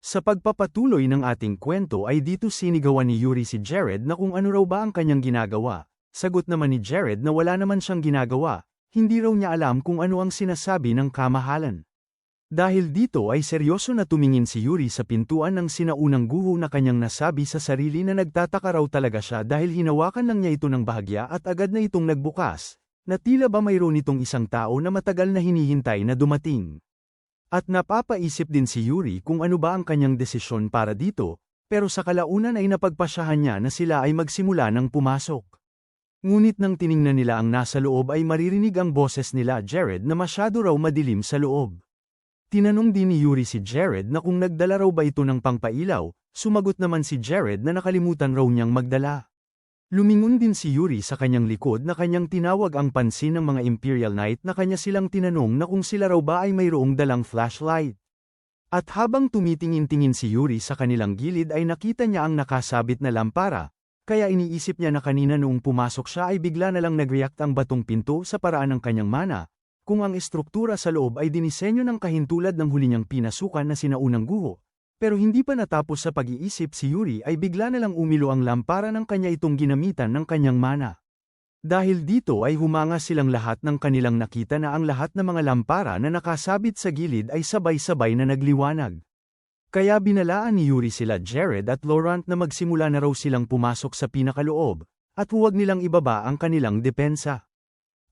Sa pagpapatuloy ng ating kwento ay dito sinigawan ni Yuri si Jared na kung ano raw ba ang kanyang ginagawa. Sagot naman ni Jared na wala naman siyang ginagawa, hindi raw niya alam kung ano ang sinasabi ng kamahalan. Dahil dito ay seryoso na tumingin si Yuri sa pintuan ng sinaunang guho na kanyang nasabi sa sarili na nagtataka raw talaga siya dahil hinawakan lang niya ito ng bahagya at agad na itong nagbukas, na tila ba mayroon itong isang tao na matagal na hinihintay na dumating. At napapaisip din si Yuri kung ano ba ang kanyang desisyon para dito, pero sa kalaunan ay napagpasyahan niya na sila ay magsimula ng pumasok. Ngunit nang tiningnan nila ang nasa loob ay maririnig ang boses nila Jared na masyado raw madilim sa loob. Tinanong din ni Yuri si Jared na kung nagdala raw ba ito ng pangpailaw, sumagot naman si Jared na nakalimutan raw niyang magdala. Lumingon din si Yuri sa kanyang likod na kanyang tinawag ang pansin ng mga Imperial Knight na kanya silang tinanong na kung sila raw ba ay mayroong dalang flashlight. At habang tumitingin-tingin si Yuri sa kanilang gilid ay nakita niya ang nakasabit na lampara, kaya iniisip niya na kanina noong pumasok siya ay bigla na lang nag-react ang batong pinto sa paraan ng kanyang mana, kung ang estruktura sa loob ay dinisenyo ng kahintulad ng huli niyang pinasukan na sinaunang guho. Pero hindi pa natapos sa pag-iisip si Yuri ay bigla na lang umilo ang lampara ng kanya itong ginamitan ng kanyang mana. Dahil dito ay humanga silang lahat ng kanilang nakita na ang lahat ng mga lampara na nakasabit sa gilid ay sabay-sabay na nagliwanag. Kaya binalaan ni Yuri sila Jared at Laurent na magsimula na raw silang pumasok sa pinakaloob, at huwag nilang ibaba ang kanilang depensa.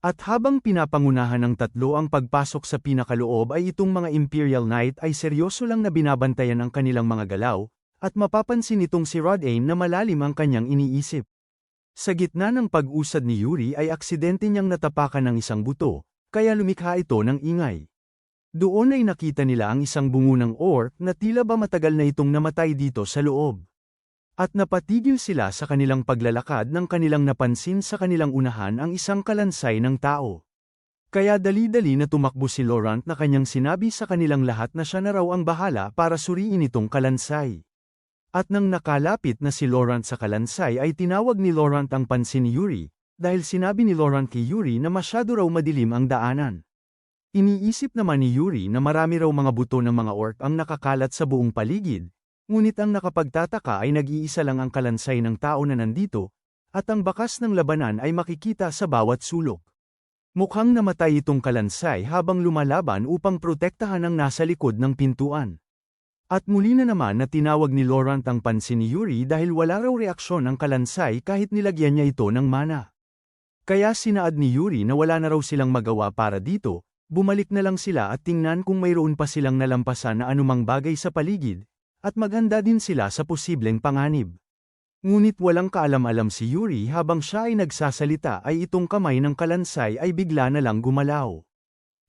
At habang pinapangunahan ng tatlo ang pagpasok sa pinakaloob ay itong mga Imperial Knight ay seryoso lang na binabantayan ang kanilang mga galaw, at mapapansin itong si Rodane na malalim ang kanyang iniisip. Sa gitna ng pag-usad ni Yuri ay aksidente niyang natapakan ng isang buto, kaya lumikha ito ng ingay. Doon ay nakita nila ang isang bungunang orc na tila ba matagal na itong namatay dito sa loob. At napatigil sila sa kanilang paglalakad nang kanilang napansin sa kanilang unahan ang isang kalansay ng tao. Kaya dali-dali na tumakbo si Laurent na kanyang sinabi sa kanilang lahat na siya na raw ang bahala para suriin itong kalansay. At nang nakalapit na si Laurent sa kalansay ay tinawag ni Laurent ang pansin ni Yuri, dahil sinabi ni Laurent kay Yuri na masyado raw madilim ang daanan. Iniisip naman ni Yuri na marami raw mga buto ng mga orc ang nakakalat sa buong paligid. Ngunit ang nakapagtataka ay nag-iisa lang ang kalansay ng tao na nandito, at ang bakas ng labanan ay makikita sa bawat sulok. Mukhang namatay itong kalansay habang lumalaban upang protektahan ang nasa likod ng pintuan. At muli na naman na tinawag ni Laurent ang pansin ni Yuri dahil wala raw reaksyon ang kalansay kahit nilagyan niya ito ng mana. Kaya sinaad ni Yuri na wala na raw silang magawa para dito, bumalik na lang sila at tingnan kung mayroon pa silang nalampasan na anumang bagay sa paligid, at maghanda din sila sa posibleng panganib. Ngunit walang kaalam-alam si Yuri habang siya ay nagsasalita ay itong kamay ng kalansay ay bigla na lang gumalaw.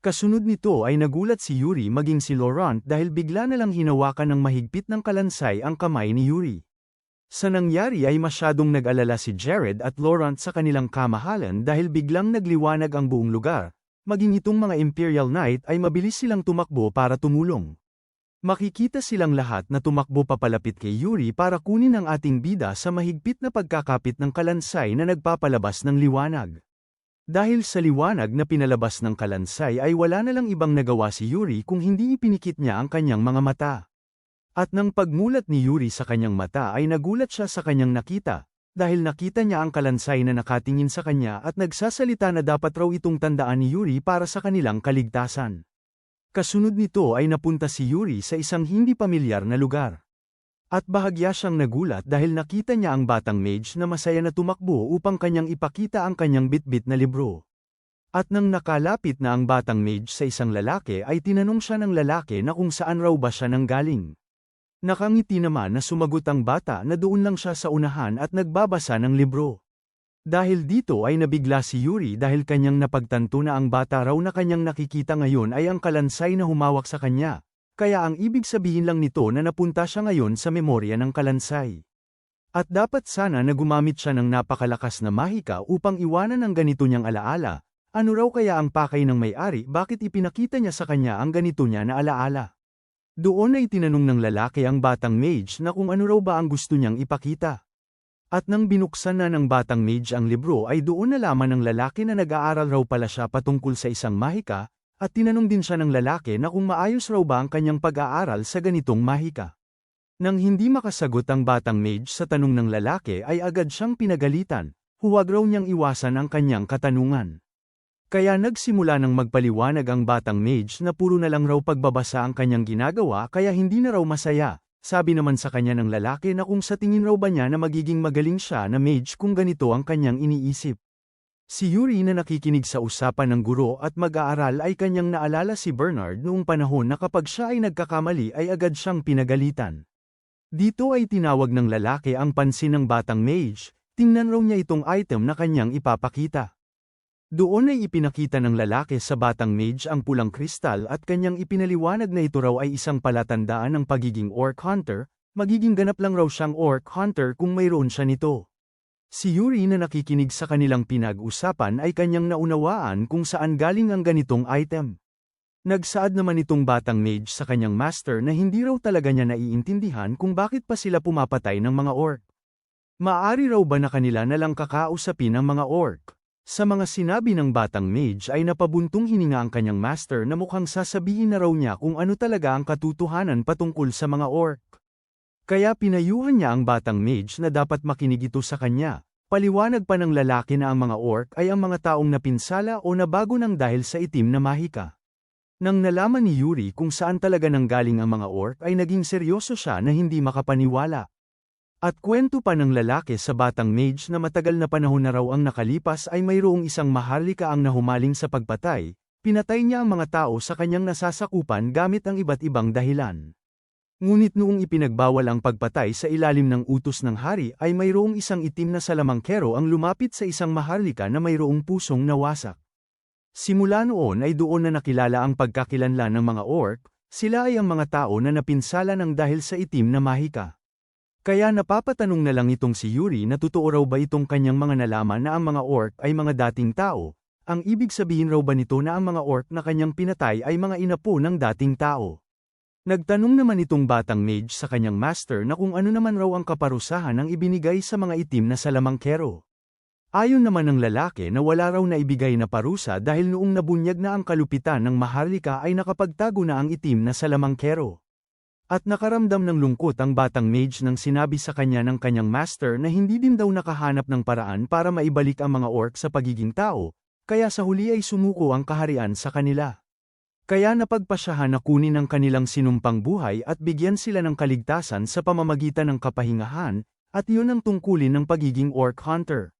Kasunod nito ay nagulat si Yuri maging si Laurent dahil bigla na lang hinawakan ng mahigpit ng kalansay ang kamay ni Yuri. Sa nangyari ay masyadong nag-alala si Jared at Laurent sa kanilang kamahalan dahil biglang nagliwanag ang buong lugar, maging itong mga Imperial Knight ay mabilis silang tumakbo para tumulong. Makikita silang lahat na tumakbo papalapit kay Yuri para kunin ang ating bida sa mahigpit na pagkakapit ng kalansay na nagpapalabas ng liwanag. Dahil sa liwanag na pinalabas ng kalansay ay wala na lang ibang nagawa si Yuri kung hindi ipinikit niya ang kanyang mga mata. At nang pagmulat ni Yuri sa kanyang mata ay nagulat siya sa kanyang nakita, dahil nakita niya ang kalansay na nakatingin sa kanya at nagsasalita na dapat raw itong tandaan ni Yuri para sa kanilang kaligtasan. Kasunod nito ay napunta si Yuri sa isang hindi pamilyar na lugar. At bahagya siyang nagulat dahil nakita niya ang batang mage na masaya na tumakbo upang kanyang ipakita ang kanyang bitbit na libro. At nang nakalapit na ang batang mage sa isang lalaki ay tinanong siya ng lalaki na kung saan raw ba siya nanggaling. Nakangiti naman na sumagot ang bata na doon lang siya sa unahan at nagbabasa ng libro. Dahil dito ay nabigla si Yuri dahil kanyang napagtanto na ang bata raw na kanyang nakikita ngayon ay ang kalansay na humawak sa kanya, kaya ang ibig sabihin lang nito na napunta siya ngayon sa memorya ng kalansay. At dapat sana na gumamit siya ng napakalakas na mahika upang iwanan ang ganito niyang alaala, ano raw kaya ang pakay ng may-ari bakit ipinakita niya sa kanya ang ganito niya na alaala. Doon ay tinanong ng lalaki ang batang mage na kung ano raw ba ang gusto niyang ipakita. At nang binuksan na ng batang mage ang libro ay doon nalaman ng lalaki na nag-aaral raw pala siya patungkol sa isang mahika, at tinanong din siya ng lalaki na kung maayos raw ba ang kanyang pag-aaral sa ganitong mahika. Nang hindi makasagot ang batang mage sa tanong ng lalaki ay agad siyang pinagalitan, huwag raw niyang iwasan ang kanyang katanungan. Kaya nagsimula ng magpaliwanag ang batang mage na puro na lang raw pagbabasa ang kanyang ginagawa kaya hindi na raw masaya. Sabi naman sa kanya ng lalaki na kung sa tingin raw ba niya na magiging magaling siya na mage kung ganito ang kanyang iniisip. Si Yuri na nakikinig sa usapan ng guro at mag-aaral ay kanyang naalala si Bernard noong panahon na kapag siya ay nagkakamali ay agad siyang pinagalitan. Dito ay tinawag ng lalaki ang pansin ng batang mage, tingnan raw niya itong item na kanyang ipapakita. Doon ay ipinakita ng lalaki sa batang mage ang pulang kristal at kanyang ipinaliwanag na ito raw ay isang palatandaan ng pagiging orc hunter, magiging ganap lang raw siyang orc hunter kung mayroon siya nito. Si Yuri na nakikinig sa kanilang pinag-usapan ay kanyang naunawaan kung saan galing ang ganitong item. Nagsaad naman itong batang mage sa kanyang master na hindi raw talaga niya naiintindihan kung bakit pa sila pumapatay ng mga orc. Maaari raw ba na kanila nalang kakausapin ang mga orc? Sa mga sinabi ng batang mage ay napabuntong hininga ang kanyang master na mukhang sasabihin na raw niya kung ano talaga ang katotohanan patungkol sa mga orc. Kaya pinayuhan niya ang batang mage na dapat makinig ito sa kanya. Paliwanag pa ng lalaki na ang mga orc ay ang mga taong napinsala o nabago ng dahil sa itim na mahika. Nang nalaman ni Yuri kung saan talaga nanggaling ang mga orc ay naging seryoso siya na hindi makapaniwala. At kwento pa ng lalaki sa batang mage na matagal na panahon na raw ang nakalipas ay mayroong isang maharlika ang nahumaling sa pagpatay, pinatay niya ang mga tao sa kanyang nasasakupan gamit ang iba't ibang dahilan. Ngunit noong ipinagbawal ang pagpatay sa ilalim ng utos ng hari ay mayroong isang itim na salamangkero ang lumapit sa isang maharlika na mayroong pusong nawasak. Simula noon ay doon na nakilala ang pagkakilanlan ng mga orc, sila ay ang mga tao na napinsala ng dahil sa itim na mahika. Kaya napapatanong na lang itong si Yuri na totoo raw ba itong kanyang mga nalaman na ang mga orc ay mga dating tao, ang ibig sabihin raw ba nito na ang mga orc na kanyang pinatay ay mga inapo ng dating tao. Nagtanong naman itong batang mage sa kanyang master na kung ano naman raw ang kaparusahan ang ibinigay sa mga itim na salamangkero. Ayon naman ng lalaki na wala raw na ibigay na parusa dahil noong nabunyag na ang kalupitan ng maharlika ay nakapagtago na ang itim na salamangkero. At nakaramdam ng lungkot ang batang mage nang sinabi sa kanya ng kanyang master na hindi din daw nakahanap ng paraan para maibalik ang mga orc sa pagiging tao, kaya sa huli ay sumuko ang kaharian sa kanila. Kaya napagpasyahan na kunin ang kanilang sinumpang buhay at bigyan sila ng kaligtasan sa pamamagitan ng kapahingahan, at iyon ang tungkulin ng pagiging orc hunter.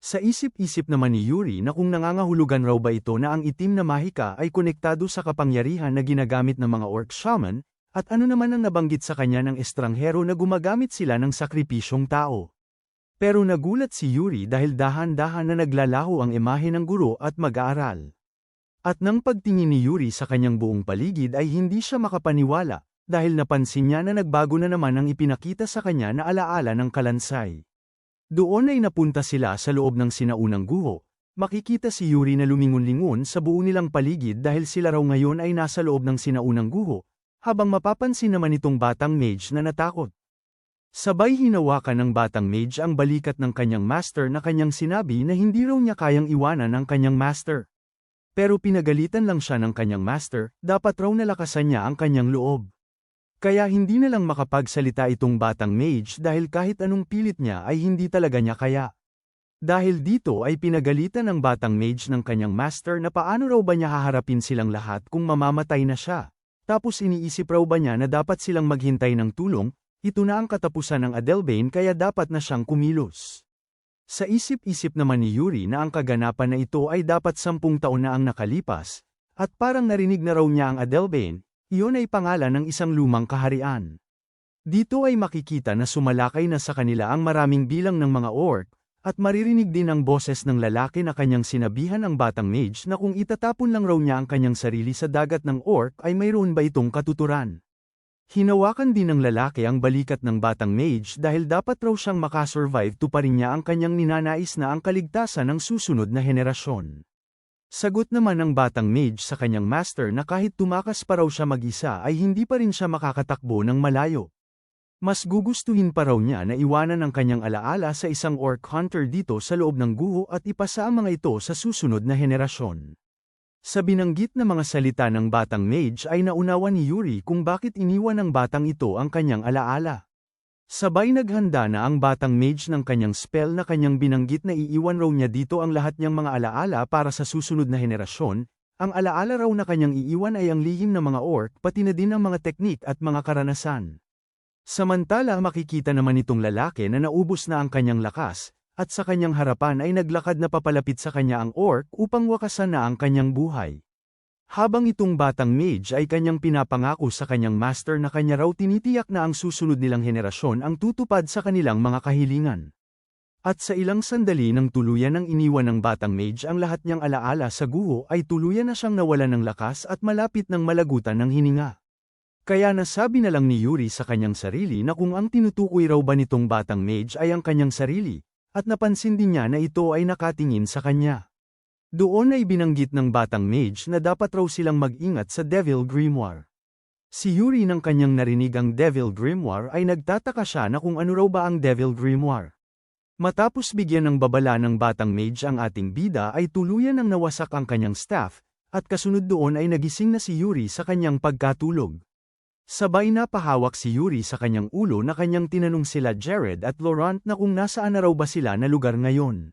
Sa isip-isip naman ni Yuri na kung nangangahulugan raw ba ito na ang itim na mahika ay konektado sa kapangyarihan na ginagamit ng mga orc shaman, at ano naman ang nabanggit sa kanya ng estranghero na gumagamit sila ng sakripisyong tao. Pero nagulat si Yuri dahil dahan-dahan na naglalaho ang imahe ng guro at mag-aaral. At nang pagtingin ni Yuri sa kanyang buong paligid ay hindi siya makapaniwala, dahil napansin niya na nagbago na naman ang ipinakita sa kanya na alaala ng kalansay. Doon ay napunta sila sa loob ng sinaunang guho, makikita si Yuri na lumingon-lingon sa buo nilang paligid dahil sila raw ngayon ay nasa loob ng sinaunang guho, habang mapapansin naman itong batang mage na natakot. Sabay hinawakan ng batang mage ang balikat ng kanyang master na kanyang sinabi na hindi raw niya kayang iwanan ang kanyang master. Pero pinagalitan lang siya ng kanyang master, dapat raw nalakasan niya ang kanyang loob. Kaya hindi na lang makapagsalita itong batang mage dahil kahit anong pilit niya ay hindi talaga niya kaya. Dahil dito ay pinagalitan ng batang mage ng kanyang master na paano raw ba niya haharapin silang lahat kung mamamatay na siya. Tapos iniisip raw ba niya na dapat silang maghintay ng tulong, ito na ang katapusan ng Adelbane kaya dapat na siyang kumilos. Sa isip-isip naman ni Yuri na ang kaganapan na ito ay dapat 10 taon na ang nakalipas, at parang narinig na raw niya ang Adelbane, iyon ay pangalan ng isang lumang kaharian. Dito ay makikita na sumalakay na sa kanila ang maraming bilang ng mga orc, at maririnig din ang boses ng lalaki na kanyang sinabihan ang batang mage na kung itatapon lang raw niya ang kanyang sarili sa dagat ng orc ay mayroon ba itong katuturan. Hinawakan din ng lalaki ang balikat ng batang mage dahil dapat raw siyang makasurvive tuparin niya ang kanyang ninanais na ang kaligtasan ng susunod na henerasyon. Sagot naman ng batang mage sa kanyang master na kahit tumakas pa raw siya mag-isa ay hindi pa rin siya makakatakbo ng malayo. Mas gugustuhin pa raw niya na iwanan ang kanyang alaala sa isang orc hunter dito sa loob ng guho at ipasa ang mga ito sa susunod na henerasyon. Sa binanggit na mga salita ng batang mage ay naunawa ni Yuri kung bakit iniwan ng batang ito ang kanyang alaala. Sabay naghanda na ang batang mage ng kanyang spell na kanyang binanggit na iiwan raw niya dito ang lahat niyang mga alaala para sa susunod na henerasyon. Ang alaala raw na kanyang iiwan ay ang lihim ng mga orc pati na din ang mga teknik at mga karanasan. Samantala makikita naman itong lalaki na naubos na ang kanyang lakas, at sa kanyang harapan ay naglakad na papalapit sa kanya ang orc upang wakasan na ang kanyang buhay. Habang itong batang mage ay kanyang pinapangako sa kanyang master na kanya raw tinitiyak na ang susunod nilang henerasyon ang tutupad sa kanilang mga kahilingan. At sa ilang sandali nang tuluyan ng iniwan ng batang mage ang lahat niyang alaala sa guho ay tuluyan na siyang nawalan ng lakas at malapit ng malagutan ng hininga. Kaya nasabi na lang ni Yuri sa kanyang sarili na kung ang tinutukoy raw ba nitong batang mage ay ang kanyang sarili, at napansin din niya na ito ay nakatingin sa kanya. Doon ay binanggit ng batang mage na dapat raw silang mag-ingat sa Devil Grimoire. Si Yuri nang kanyang narinig ang Devil Grimoire ay nagtataka siya na kung ano raw ba ang Devil Grimoire. Matapos bigyan ng babala ng batang mage ang ating bida ay tuluyan ng nawasak ang kanyang staff, at kasunod doon ay nagising na si Yuri sa kanyang pagkatulog. Sabay na pahawak si Yuri sa kanyang ulo na kanyang tinanong sila Jared at Laurent na kung nasaan na raw ba sila na lugar ngayon.